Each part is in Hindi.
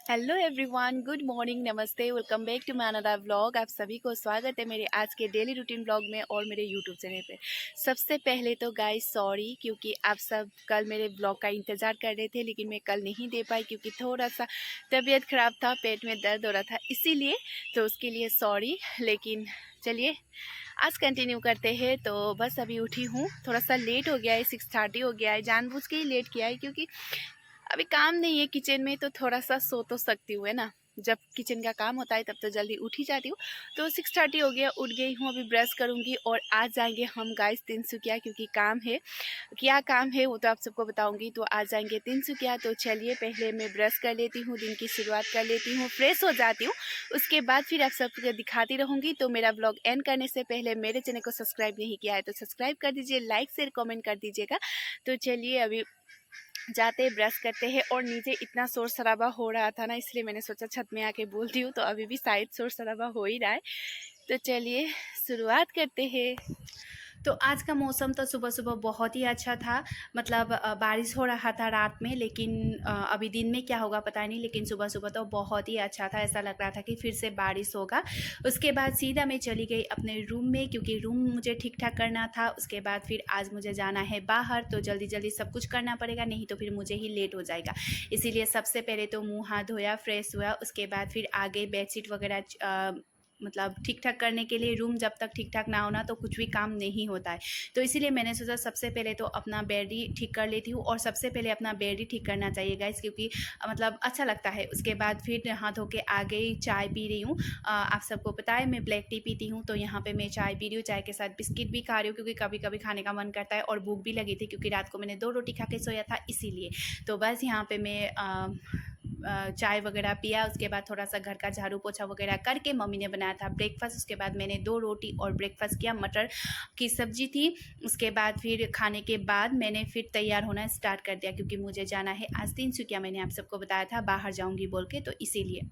हेलो एवरीवन, गुड मॉर्निंग, नमस्ते, welcome back to my another vlog. आप सभी को स्वागत है मेरे आज के डेली रूटीन व्लॉग में और मेरे यूट्यूब चैनल पे। सबसे पहले तो गाइस सॉरी, क्योंकि आप सब कल मेरे व्लॉग का इंतज़ार कर रहे थे लेकिन मैं कल नहीं दे पाई क्योंकि थोड़ा सा तबीयत ख़राब था, पेट में दर्द हो रहा था इसीलिए। तो उसके लिए सॉरी। लेकिन चलिए आज कंटिन्यू करते हैं। तो बस अभी उठी हूँ, थोड़ा सा लेट हो गया है, 6:30 हो गया है। जानबूझ के ही लेट किया है क्योंकि अभी काम नहीं है किचन में, तो थोड़ा सा सो तो सकती हूँ, है ना। जब किचन का काम होता है तब तो जल्दी उठ ही जाती हूँ। तो 6:30 हो गया, उठ गई हूँ, अभी ब्रश करूँगी और आज जाएंगे हम गाइस तिनसुकिया, क्योंकि काम है। क्या काम है वो तो आप सबको बताऊंगी। तो आज जाएंगे तिनसुकिया। तो चलिए पहले मैं ब्रश कर लेती हूँ, दिन की शुरुआत कर लेती हूँ, फ्रेश हो जाती हूँ। उसके बाद फिर आप सबको दिखाती रहूँगी। तो मेरा ब्लॉग एंड करने से पहले मेरे चैनल को सब्सक्राइब नहीं किया है तो सब्सक्राइब कर दीजिए, लाइक शेयर कॉमेंट कर दीजिएगा। तो चलिए अभी जाते ब्रश करते हैं। और नीचे इतना शोर शराबा हो रहा था ना, इसलिए मैंने सोचा छत में आके बोलती हूँ। तो अभी भी शायद शोर शराबा हो ही रहा है। तो चलिए शुरुआत करते हैं। तो आज का मौसम तो सुबह सुबह बहुत ही अच्छा था। मतलब बारिश हो रहा था रात में, लेकिन अभी दिन में क्या होगा पता नहीं, लेकिन सुबह सुबह तो बहुत ही अच्छा था। ऐसा लग रहा था कि फिर से बारिश होगा। उसके बाद सीधा मैं चली गई अपने रूम में, क्योंकि रूम मुझे ठीक ठाक करना था। उसके बाद फिर आज मुझे जाना है बाहर, तो जल्दी जल्दी सब कुछ करना पड़ेगा, नहीं तो फिर मुझे ही लेट हो जाएगा। इसीलिए सबसे पहले तो मुँह हाथ धोया, फ्रेश हुआ। उसके बाद फिर आगे बेडशीट वगैरह मतलब ठीक ठाक करने के लिए। रूम जब तक ठीक ठाक ना होना तो कुछ भी काम नहीं होता है। तो इसीलिए मैंने सोचा सबसे पहले तो अपना बेड ही ठीक कर लेती हूँ। और सबसे पहले अपना बेड ही ठीक करना चाहिए गाइस, क्योंकि मतलब अच्छा लगता है। उसके बाद फिर हाथ धो के आ गई, चाय पी रही हूँ। आप सबको पता है मैं ब्लैक टी पीती हूँ, तो यहाँ पे मैं चाय पी रही हूँ। चाय के साथ बिस्किट भी खा रही हूँ, क्योंकि कभी कभी खाने का मन करता है। और भूख भी लगी थी, क्योंकि रात को मैंने 2 रोटी खा के सोया था इसीलिए। तो बस यहाँ पे मैं चाय वगैरह पिया। उसके बाद थोड़ा सा घर का झाड़ू पोछा वगैरह करके मम्मी ने बनाया था ब्रेकफास्ट। उसके बाद मैंने 2 रोटी और ब्रेकफास्ट किया, मटर की सब्जी थी। उसके बाद फिर खाने के बाद मैंने फिर तैयार होना स्टार्ट कर दिया, क्योंकि मुझे जाना है आज तिनसुकिया। मैंने आप सबको बताया था बाहर जाऊंगी बोल के, तो इसीलिए।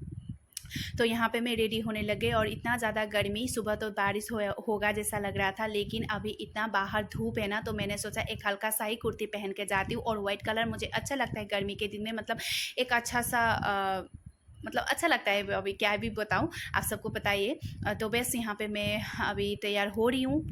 तो यहाँ पे मैं रेडी होने लग गई। और इतना ज़्यादा गर्मी, सुबह तो बारिश होगा जैसा लग रहा था, लेकिन अभी इतना बाहर धूप है ना, तो मैंने सोचा एक हल्का सा ही कुर्ती पहन के जाती हूँ। और वाइट कलर मुझे अच्छा लगता है गर्मी के दिन में, मतलब एक अच्छा सा मतलब अच्छा लगता है। अभी क्या भी बताऊँ, आप सबको बताइए। तो बस यहाँ पे मैं अभी तैयार हो रही हूँ।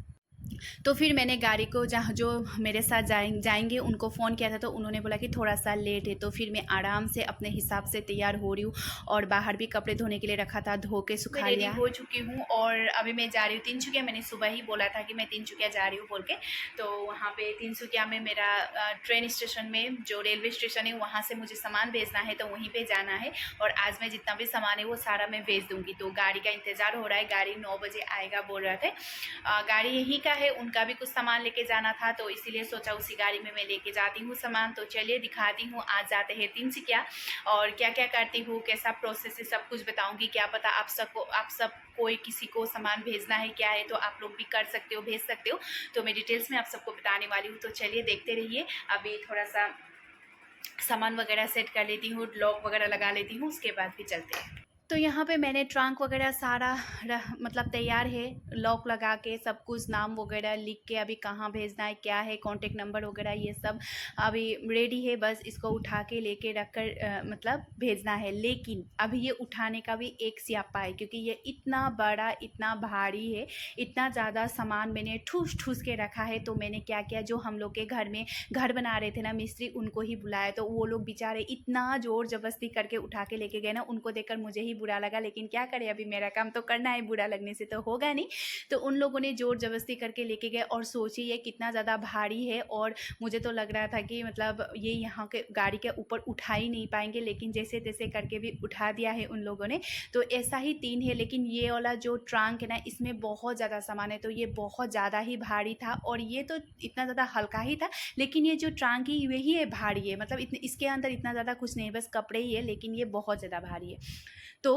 तो फिर मैंने गाड़ी को जहाँ जो मेरे साथ जाएंगे उनको फ़ोन किया था, तो उन्होंने बोला कि थोड़ा सा लेट है। तो फिर मैं आराम से अपने हिसाब से तैयार हो रही हूँ। और बाहर भी कपड़े धोने के लिए रखा था, धो के सुखा लिया। रेडी हो चुकी हूँ और अभी मैं जा रही हूँ तिनसुकिया। मैंने सुबह ही बोला था कि मैं तिनसुकिया जा रही हूँ बोल के। तो वहाँ पे तिनसुकिया में मेरा ट्रेन स्टेशन में जो रेलवे स्टेशन है वहाँ से मुझे सामान भेजना है, तो वहीं पर जाना है। और आज मैं जितना भी सामान है वो सारा मैं भेज दूँगी। तो गाड़ी का इंतज़ार हो रहा है, गाड़ी 9 बजे आएगा बोल रहे थे। गाड़ी यहीं का है, उनका भी कुछ सामान लेके जाना था, तो इसीलिए सोचा उसी गाड़ी में मैं लेके जाती हूँ सामान। तो चलिए दिखाती हूँ, आज जाते हैं तिनसुकिया और क्या क्या करती हूँ, कैसा प्रोसेस है, सब कुछ बताऊँगी। क्या पता आप सब कोई किसी को सामान भेजना है क्या है, तो आप लोग भी कर सकते हो, भेज सकते हो। तो मैं डिटेल्स में आप सबको बताने वाली हूँ। तो चलिए देखते रहिए। अभी थोड़ा सा सामान वगैरह सेट कर लेती हूँ, लॉक वगैरह लगा लेती हूँ, उसके बाद फिर चलते हैं। तो यहाँ पे मैंने ट्रंक वगैरह सारा मतलब तैयार है, लॉक लगा के सब कुछ, नाम वगैरह लिख के अभी कहाँ भेजना है, क्या है, कॉन्टेक्ट नंबर वगैरह ये सब अभी रेडी है। बस इसको उठा के लेके रख कर मतलब भेजना है। लेकिन अभी ये उठाने का भी एक स्यापा है, क्योंकि ये इतना बड़ा, इतना भारी है, इतना ज़्यादा सामान मैंने ठूस ठूस के रखा है। तो मैंने क्या किया, जो हम लोग के घर में घर बना रहे थे ना मिस्त्री, उनको ही बुलाया। तो वो लोग बेचारे इतना ज़ोर ज़बरदस्ती करके उठा के लेके गए ना, उनको देखकर मुझे ही बुरा लगा। लेकिन क्या करें, अभी मेरा काम तो करना है, बुरा लगने से तो होगा नहीं। तो उन लोगों ने ज़ोर ज़बरदस्ती करके लेके गए। और सोचिए ये कितना ज़्यादा भारी है। और मुझे तो लग रहा था कि मतलब ये यहाँ के गाड़ी के ऊपर उठा ही नहीं पाएंगे, लेकिन जैसे तैसे करके भी उठा दिया है उन लोगों ने। तो ऐसा ही 3 है, लेकिन ये वाला जो ट्रंक है ना, इसमें बहुत ज़्यादा सामान है, तो ये बहुत ज़्यादा ही भारी था। और ये तो इतना ज़्यादा हल्का ही था, लेकिन ये जो ट्रंक है यही है भारी है। मतलब इतने इसके अंदर इतना ज़्यादा कुछ नहीं, बस कपड़े ही है, लेकिन ये बहुत ज़्यादा भारी है। तो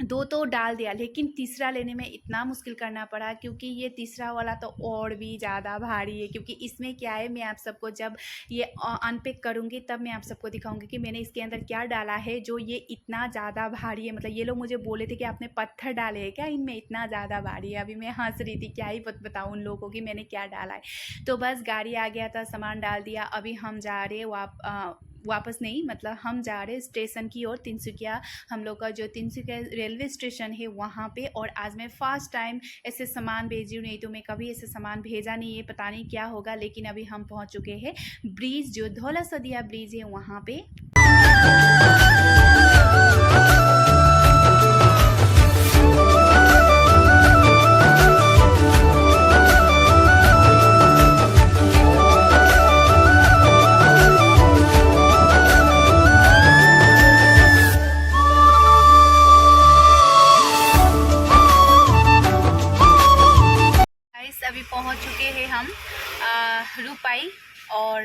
2 तो डाल दिया, लेकिन तीसरा लेने में इतना मुश्किल करना पड़ा, क्योंकि ये तीसरा वाला तो और भी ज़्यादा भारी है। क्योंकि इसमें क्या है, मैं आप सबको जब ये अनपैक करूँगी तब मैं आप सबको दिखाऊंगी कि मैंने इसके अंदर क्या डाला है, जो ये इतना ज़्यादा भारी है। मतलब ये लोग मुझे बोले थे कि आपने पत्थर डाले हैं क्या, इनमें इतना ज़्यादा भारी है। अभी मैं हंस रही थी, क्या ही बताऊँ उन लोगों को कि मैंने क्या डाला है। तो बस गाड़ी आ गया था, सामान डाल दिया। अभी हम जा रहे हैं वापस नहीं, मतलब हम जा रहे हैं स्टेशन की ओर, तिनसुकिया। हम लोग का जो तिनसुकिया रेलवे स्टेशन है वहाँ पे। और आज मैं फर्स्ट टाइम ऐसे सामान भेजी हूँ, नहीं तो मैं कभी ऐसे सामान भेजा नहीं है, पता नहीं क्या होगा। लेकिन अभी हम पहुँच चुके हैं ब्रिज, जो धौला सदिया ब्रिज है वहाँ पे। अभी पहुंच चुके हैं हम रूपाई। और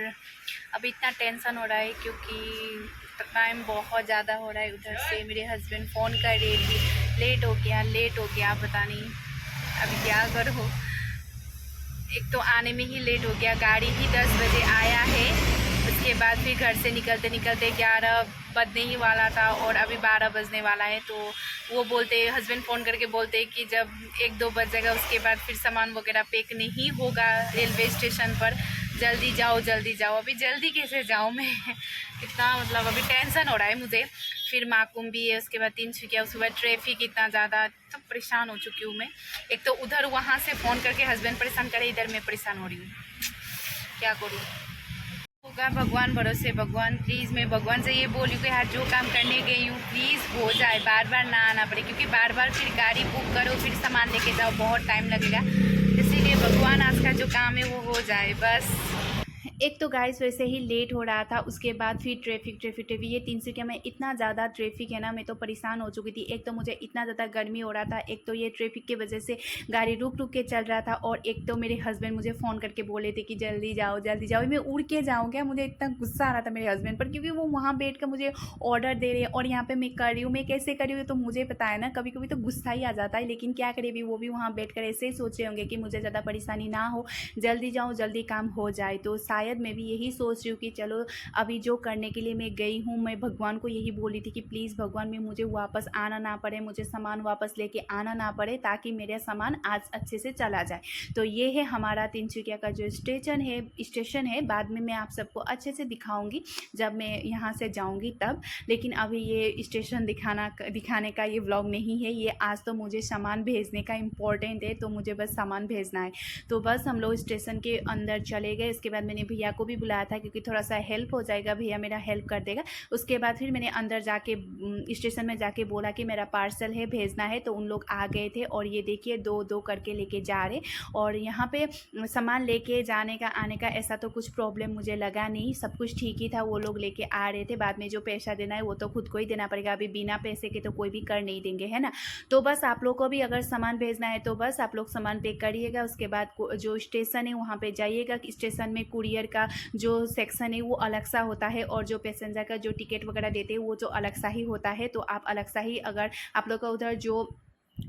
अभी इतना टेंशन हो रहा है क्योंकि टाइम बहुत ज़्यादा हो रहा है। उधर से मेरे हस्बैंड फ़ोन कर रहे थे, लेट हो गया, पता नहीं अभी क्या करो। एक तो आने में ही लेट हो गया, गाड़ी ही 10 बजे आया है। उसके बाद फिर घर से निकलते निकलते 11 बजने ही वाला था और अभी 12 बजने वाला है। तो वो बोलते, हस्बैंड फ़ोन करके बोलते कि जब 1-2 बज जाएगा उसके बाद फिर सामान वगैरह पैक नहीं होगा रेलवे स्टेशन पर, जल्दी जाओ जल्दी जाओ। अभी जल्दी कैसे जाऊँ मैं इतना, मतलब अभी टेंशन हो रहा है मुझे। फिर माकुम भी है, उसके बाद तिनसुकिया, उसके बाद ट्रैफिक इतना ज़्यादा, तो परेशान हो चुकी हूँ मैं। एक तो उधर वहाँ से फ़ोन करके हस्बैंड परेशान करे, इधर मैं परेशान हो रही हूँ, क्या करूँ। होगा भगवान भरोसे। भगवान प्लीज़, मैं भगवान से ये बोली कि यार जो काम करने गई हूँ प्लीज़ हो जाए, बार बार ना आना पड़े, क्योंकि बार बार फिर गाड़ी बुक करो, फिर सामान लेके जाओ, बहुत टाइम लगेगा। इसीलिए भगवान आज का जो काम है वो हो जाए बस। एक तो गाइस वैसे ही लेट हो रहा था, उसके बाद फिर ट्रैफिक। ये तिनसुकिया में इतना ज़्यादा ट्रैफिक है ना, मैं तो परेशान हो चुकी थी। एक तो मुझे इतना ज़्यादा गर्मी हो रहा था, एक तो ये ट्रैफिक की वजह से गाड़ी रुक रुक के चल रहा था, और एक तो मेरे हस्बैंड मुझे फ़ोन करके बोले थे कि जल्दी जाओ जल्दी जाओ। मैं उड़ के जाऊँ क्या? मुझे इतना गुस्सा आ रहा था मेरे हस्बैंड पर, क्योंकि वो वहाँ बैठ कर मुझे ऑर्डर दे रहे हैं और यहाँ पर मैं कर रही हूँ। मैं कैसे कर रही हूँ तो मुझे पता है ना, कभी कभी तो गुस्सा ही आ जाता है। लेकिन क्या करें, भी वो भी वहाँ बैठ कर ऐसे ही सोच रहे होंगे कि मुझे ज़्यादा परेशानी ना हो, जल्दी जाऊँ जल्दी काम हो जाए। तो शायद मैं भी यही सोच रही हूँ कि चलो अभी जो करने के लिए मैं गई हूँ, मैं भगवान को यही बोली थी कि प्लीज़ भगवान में मुझे वापस आना ना पड़े, मुझे सामान वापस लेके आना ना पड़े, ताकि मेरा सामान आज अच्छे से चला जाए। तो ये है हमारा तिनसुकिया का जो स्टेशन है। बाद में मैं आप सबको अच्छे से दिखाऊंगी जब मैं यहाँ से जाऊँगी तब। लेकिन अभी ये स्टेशन दिखाने का ये व्लॉग नहीं है। ये आज तो मुझे सामान भेजने का इम्पोर्टेंट है, तो मुझे बस सामान भेजना है। तो बस हम लोग स्टेशन के अंदर चले गए। इसके बाद मैंने भैया को भी बुलाया था, क्योंकि थोड़ा सा हेल्प हो जाएगा, भैया मेरा हेल्प कर देगा। उसके बाद फिर मैंने अंदर जाके स्टेशन में जाके बोला कि मेरा पार्सल है, भेजना है। तो उन लोग आ गए थे और ये देखिए 2-2 करके लेके जा रहे। और यहाँ पे सामान लेके जाने का आने का ऐसा तो कुछ प्रॉब्लम मुझे लगा नहीं, सब कुछ ठीक ही था। वो लोग लेके आ रहे थे। बाद में जो पैसा देना है वो तो खुद को ही देना पड़ेगा, अभी बिना पैसे के तो कोई भी कर नहीं देंगे, है ना। तो बस आप लोग को भी अगर सामान भेजना है तो बस आप लोग सामान पे करिएगा। उसके बाद जो स्टेशन है वहाँ पे जाइएगा। स्टेशन में कुरियर का जो सेक्शन है वो अलग सा होता है, और जो पैसेंजर का जो टिकट वगैरह देते हैं वो जो अलग सा ही होता है। तो आप अलग सा ही, अगर आप लोग का उधर जो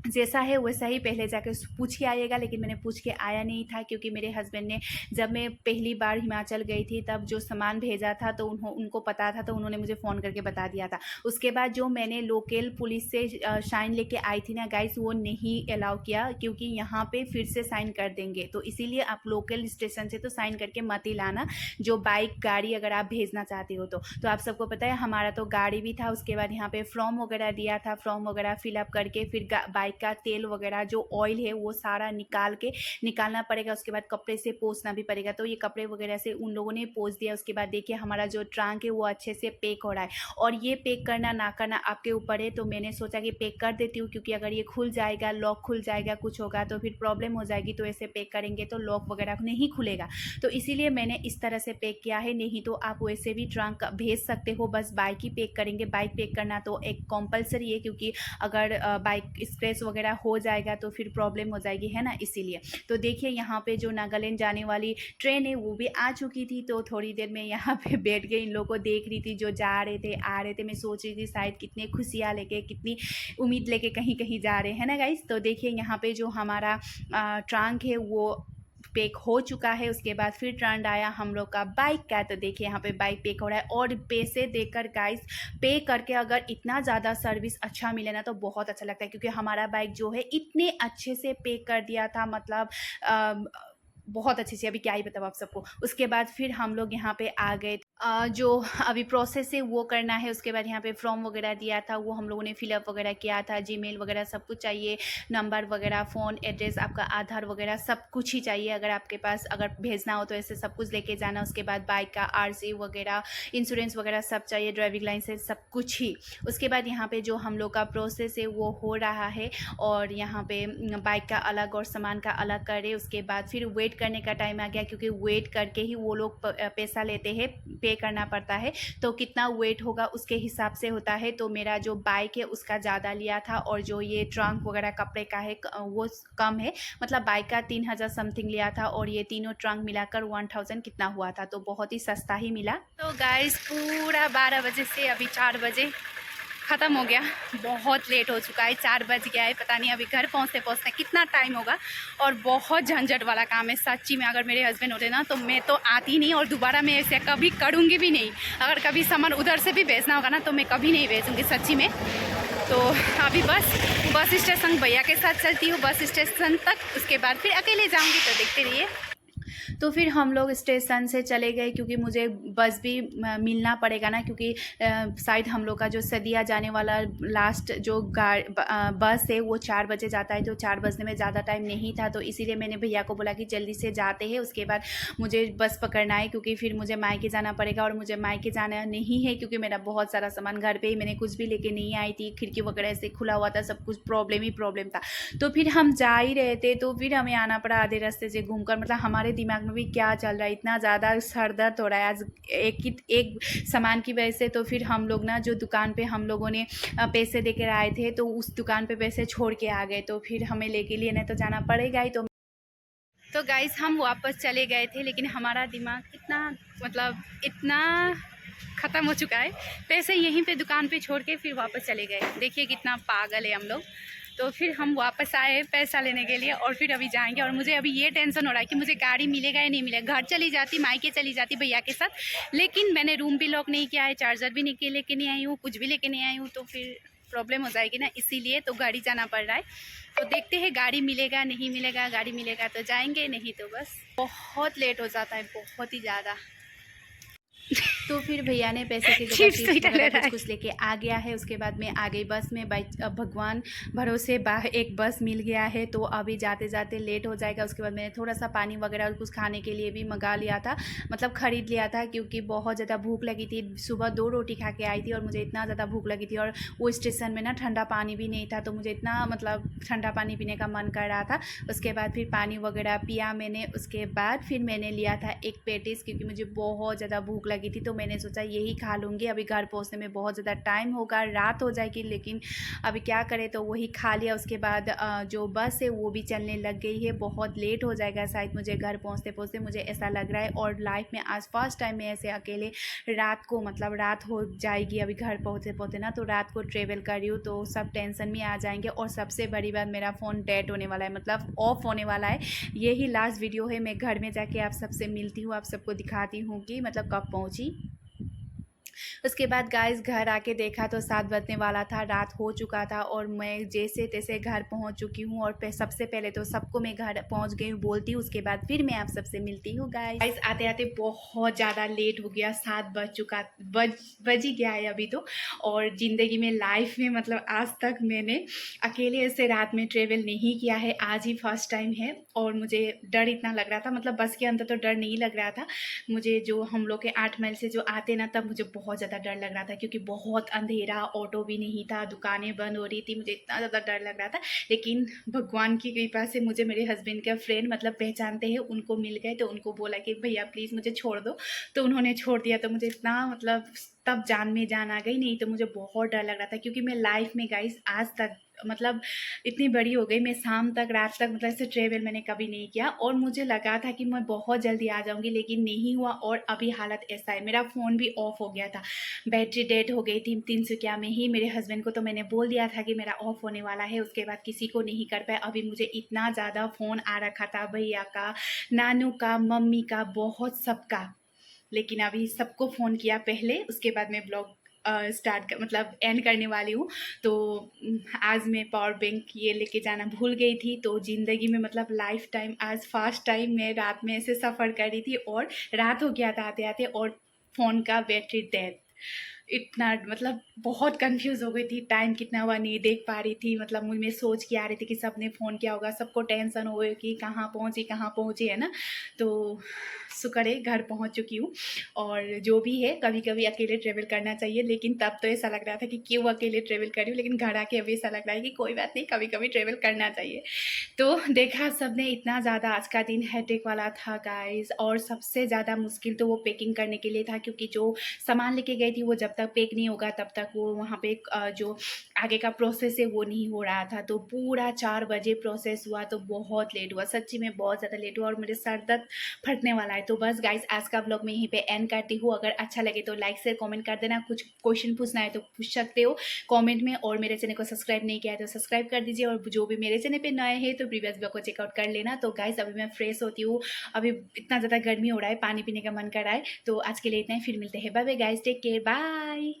जैसा है वैसा ही पहले जाकर पूछ के आइएगा। लेकिन मैंने पूछ के आया नहीं था, क्योंकि मेरे हस्बैंड ने, जब मैं पहली बार हिमाचल गई थी तब जो सामान भेजा था तो उनको पता था, तो उन्होंने मुझे फ़ोन करके बता दिया था। उसके बाद जो मैंने लोकल पुलिस से साइन लेके आई थी ना गाइस, वो नहीं अलाउ किया, क्योंकि यहाँ पे फिर से साइन कर देंगे। तो इसीलिए आप लोकल स्टेशन से तो साइन करके मत ही लाना, जो बाइक गाड़ी अगर आप भेजना चाहते हो तो आप सबको पता है हमारा तो गाड़ी भी था। उसके बाद यहाँ पे फॉर्म वगैरह दिया था, फॉर्म वगैरह फिलअप करके फिर बाइक का तेल वगैरह जो ऑयल है वो सारा निकालना पड़ेगा। उसके बाद कपड़े से पोंछना भी पड़ेगा। तो ये कपड़े वगैरह से उन लोगों ने पोंछ दिया। उसके बाद देखिए हमारा जो ट्रंक है वो अच्छे से पैक हो रहा है, और ये पैक करना ना करना आपके ऊपर है। तो मैंने सोचा कि पैक कर देती हूँ, क्योंकि अगर ये खुल जाएगा, लॉक खुल जाएगा, कुछ होगा तो फिर प्रॉब्लम हो जाएगी। तो ऐसे पैक करेंगे तो लॉक वगैरह नहीं खुलेगा, तो इसीलिए मैंने इस तरह से पैक किया है। नहीं तो आप वैसे भी ट्रंक भेज सकते हो, बस बाइक ही पैक करेंगे। बाइक पैक करना तो एक कंपलसरी है, क्योंकि अगर बाइक स्क्रैच वगैरह हो जाएगा तो फिर प्रॉब्लम हो जाएगी, है ना, इसीलिए। तो देखिए यहाँ पे जो नागालैंड जाने वाली ट्रेन है वो भी आ चुकी थी। तो थोड़ी देर में यहाँ पे बैठ के इन लोगों को देख रही थी, जो जा रहे थे आ रहे थे। मैं सोच रही थी शायद कितने खुशियाँ लेके, कितनी उम्मीद लेके कहीं कहीं जा रहे हैं ना गाइस। तो देखिए यहाँ पे जो हमारा ट्रंक है वो पैक हो चुका है। उसके बाद फिर टर्न आया हम लोग का बाइक का। तो देखिए यहाँ पे बाइक पैक हो रहा है, और पैसे देकर गाइस, पे करके अगर इतना ज़्यादा सर्विस अच्छा मिले ना तो बहुत अच्छा लगता है। क्योंकि हमारा बाइक जो है इतने अच्छे से पे कर दिया था, मतलब बहुत अच्छे से, अभी क्या ही बताऊँ आप सबको। उसके बाद फिर हम लोग यहाँ पे आ गए जो अभी प्रोसेस है वो करना है। उसके बाद यहाँ पे फॉर्म वगैरह दिया था, वो हम लोगों ने फिलअप वगैरह किया था। जीमेल वगैरह सब कुछ चाहिए, नंबर वगैरह, फ़ोन, एड्रेस, आपका आधार वगैरह सब कुछ ही चाहिए। अगर आपके पास अगर भेजना हो तो ऐसे सब कुछ लेके जाना। उसके बाद बाइक का आरसी वगैरह, इंश्योरेंस वगैरह सब चाहिए, ड्राइविंग लाइसेंस सब कुछ ही। उसके बाद यहाँ पे जो हम लोग का प्रोसेस है वो हो रहा है, और यहाँ पे बाइक का अलग और सामान का अलग करे। उसके बाद फिर वेट करने का टाइम आ गया, क्योंकि वेट करके ही वो लोग पैसा लेते हैं, पे करना पड़ता है। तो कितना वेट होगा उसके हिसाब से होता है। तो मेरा जो बाइक है उसका ज़्यादा लिया था, और जो ये ट्रंक वगैरह कपड़े का है वो कम है। मतलब बाइक का 3000 समथिंग लिया था, और ये तीनों ट्रंक मिलाकर 1000 कितना हुआ था, तो बहुत ही सस्ता ही मिला। तो गाइस पूरा 12 बजे से अभी 4 बजे ख़त्म हो गया। बहुत लेट हो चुका है, 4 बज गया है। पता नहीं अभी घर पहुँचते पहुँचते कितना टाइम होगा। और बहुत झंझट वाला काम है सच्ची में। अगर मेरे हस्बैंड होते ना तो मैं तो आती नहीं, और दोबारा मैं ऐसे कभी करूँगी भी नहीं। अगर कभी सामान उधर से भी भेजना होगा ना तो मैं कभी नहीं भेजूँगी सच्ची में। तो अभी बस स्टेशन भैया के साथ चलती हूँ बस स्टेशन तक, उसके बाद फिर अकेले जाऊँगी। तो देखते रहिए। तो फिर हम लोग स्टेशन से चले गए, क्योंकि मुझे बस भी मिलना पड़ेगा ना, क्योंकि शायद हम लोग का जो सदिया जाने वाला लास्ट जो बस है वो 4 बजे जाता है। तो 4 बजने में ज़्यादा टाइम नहीं था, तो इसीलिए मैंने भैया को बोला कि जल्दी से जाते हैं, उसके बाद मुझे बस पकड़ना है, क्योंकि फिर मुझे मायके जाना पड़ेगा। और मुझे मायके जाना नहीं है, क्योंकि मेरा बहुत सारा सामान घर पे ही, मैंने कुछ भी लेके नहीं आई थी। खिड़की वगैरह से खुला हुआ था, सब कुछ प्रॉब्लम ही प्रॉब्लम था। तो फिर हम जा ही रहे थे, तो फिर हमें आना पड़ा आधे रास्ते से घूमकर। मतलब हमारे दिमाग में भी क्या चल रहा है, इतना ज़्यादा सर दर्द हो रहा है आज एक सामान की वजह से। तो फिर हम लोग ना जो दुकान पे हम लोगों ने पैसे देकर आए थे, तो उस दुकान पे पैसे छोड़ के आ गए। तो फिर हमें लेके लेने तो जाना पड़ेगा ही। तो गाइस हम वापस चले गए थे, लेकिन हमारा दिमाग इतना मतलब इतना ख़त्म हो चुका है। पैसे यहीं पे दुकान पे छोड़ के फिर वापस चले गए। देखिए कितना पागल है हम लोग। तो फिर हम वापस आए पैसा लेने के लिए, और फिर अभी जाएंगे। और मुझे अभी ये टेंशन हो रहा है कि मुझे गाड़ी मिलेगा या नहीं मिलेगा। घर चली जाती, मायके चली जाती भैया के साथ, लेकिन मैंने रूम भी लॉक नहीं किया है, चार्जर भी नहीं लेके नहीं आई हूँ, कुछ भी लेके नहीं आई हूँ। तो फिर प्रॉब्लम हो जाएगी ना, इसीलिए तो गाड़ी जाना पड़ रहा है। तो देखते हैं गाड़ी मिलेगा नहीं मिलेगा। गाड़ी मिलेगा तो जाएंगे, नहीं तो बस। बहुत लेट हो जाता है, बहुत ही ज़्यादा। तो फिर भैया ने पैसे की जगह चिप्स वगैरह कुछ लेके आ गया है। उसके बाद में आ गई बस में। भगवान भरोसे एक बस मिल गया है, तो अभी जाते जाते लेट हो जाएगा। उसके बाद मैंने थोड़ा सा पानी वगैरह और कुछ खाने के लिए भी मंगा लिया था, मतलब ख़रीद लिया था, क्योंकि बहुत ज़्यादा भूख लगी थी। सुबह 2 रोटी खा के आई थी, और मुझे इतना ज़्यादा भूख लगी थी। और वो स्टेशन में ना ठंडा पानी भी नहीं था, तो मुझे इतना मतलब ठंडा पानी पीने का मन कर रहा था। उसके बाद फिर पानी वगैरह पिया मैंने। उसके बाद फिर मैंने लिया था एक पेटिस, क्योंकि मुझे बहुत ज़्यादा भूख लगी थी। तो मैंने सोचा यही खा लूँगी। अभी घर पहुँचने में बहुत ज़्यादा टाइम होगा, रात हो जाएगी, लेकिन अभी क्या करें, तो वही खा लिया। उसके बाद जो बस है वो भी चलने लग गई है। बहुत लेट हो जाएगा शायद मुझे घर पहुँचते पहुँचते, मुझे ऐसा लग रहा है। और लाइफ में आज फर्स्ट टाइम में ऐसे अकेले रात को, मतलब रात हो जाएगी अभी घर पहुँचते पहुँचते ना, तो रात को ट्रेवल कर रही हूँ, तो सब टेंशन में आ जाएंगे। और सबसे बड़ी बात, मेरा फ़ोन डेड होने वाला है, मतलब ऑफ होने वाला है। यही लास्ट वीडियो है। मैं घर में जाके आप सबसे मिलती हूँ, आप सबको दिखाती हूँ कि मतलब कब पहुँची। उसके बाद गाइस घर आके देखा तो 7 बजने वाला था, रात हो चुका था। और मैं जैसे तैसे घर पहुंच चुकी हूं। और सबसे पहले तो सबको मैं घर पहुंच गई हूँ बोलती हूँ, उसके बाद फिर मैं आप सबसे मिलती हूँ। गाइस आते आते बहुत ज़्यादा लेट हो गया, 7 बज ही गया है अभी तो। और ज़िंदगी में, लाइफ में, मतलब आज तक मैंने अकेले ऐसे रात में ट्रेवल नहीं किया है, आज ही फर्स्ट टाइम है। और मुझे डर इतना लग रहा था, मतलब बस के अंदर तो डर नहीं लग रहा था मुझे। जो हम लोग के 8 माइल से जो आते ना, तब मुझे बहुत ज़्यादा डर लग रहा था, क्योंकि बहुत अंधेरा, ऑटो भी नहीं था, दुकानें बंद हो रही थी, मुझे इतना ज़्यादा डर लग रहा था। लेकिन भगवान की कृपा से मुझे मेरे हस्बैंड का फ्रेंड मतलब पहचानते हैं, उनको मिल गए। तो उनको बोला कि भैया प्लीज़ मुझे छोड़ दो, तो उन्होंने छोड़ दिया। तो मुझे इतना मतलब तब जान में जान आ गई। नहीं तो मुझे बहुत डर लग रहा था, क्योंकि मैं लाइफ में गाइस आज तक मतलब इतनी बड़ी हो गई, मैं शाम तक रात तक मतलब ऐसे ट्रेवल मैंने कभी नहीं किया। और मुझे लगा था कि मैं बहुत जल्दी आ जाऊंगी, लेकिन नहीं हुआ। और अभी हालत ऐसा है, मेरा फ़ोन भी ऑफ हो गया था, बैटरी डेड हो गई थी 300 में ही। मेरे हस्बैंड को तो मैंने बोल दिया था कि मेरा ऑफ होने वाला है, उसके बाद किसी को नहीं कर पाया। अभी मुझे इतना ज़्यादा फ़ोन आ रखा था, भैया का, नानू का, मम्मी का, बहुत सबका। लेकिन अभी सबको फ़ोन किया पहले, उसके बाद मैं ब्लॉग स्टार्ट कर मतलब एंड करने वाली हूँ। तो आज मैं पावर बैंक ये लेके जाना भूल गई थी। तो ज़िंदगी में मतलब लाइफ टाइम आज फर्स्ट टाइम मैं रात में ऐसे सफ़र कर रही थी, और रात हो गया था आते आते। और फ़ोन का बैटरी डेथ। इतना मतलब बहुत कंफ्यूज हो गई थी, टाइम कितना हुआ नहीं देख पा रही थी, मतलब मुझ में सोच के आ रही थी कि सबने फ़ोन किया होगा, सबको टेंशन हो गई कि कहाँ पहुँची है ना। तो शुक्र है घर पहुँच चुकी हूँ। और जो भी है, कभी कभी अकेले ट्रेवल करना चाहिए, लेकिन तब तो ऐसा लग रहा था कि क्यों अकेले ट्रेवल कर रही हूँ, लेकिन घर आके अभी ऐसा लग रहा है कि कोई बात नहीं, कभी कभी ट्रेवल करना चाहिए। तो देखा सबने, इतना ज़्यादा आज का दिन हेडेक वाला था गाइस। और सबसे ज़्यादा मुश्किल तो वो पैकिंग करने के लिए था, क्योंकि जो सामान लेके गई थी वो जब तक पैक नहीं होगा तब तक वो वहाँ पे जो आगे का प्रोसेस है वो नहीं हो रहा था। तो पूरा 4 बजे प्रोसेस हुआ, तो बहुत लेट हुआ, सच्ची में बहुत ज़्यादा लेट हुआ और मेरे सर दर्द फटने वाला है। तो बस गाइस, आज का ब्लॉग मैं यहीं पे एंड करती हूँ। अगर अच्छा लगे तो लाइक शेयर कमेंट कर देना, कुछ क्वेश्चन पूछना है तो पूछ सकते हो कमेंट में। और मेरे चैनल को सब्सक्राइब नहीं किया है तो सब्सक्राइब कर दीजिए, और जो भी मेरे चैनल पे नए हैं तो प्रीवियस ब्लॉग को चेकआउट कर लेना। तो गाइस, अभी मैं फ्रेश होती हूँ, अभी इतना ज़्यादा गर्मी हो रहा है, पानी पीने का मन कर रहा है। तो आज के लिए इतना ही, फिर मिलते हैं, bye bye guys, take care, bye.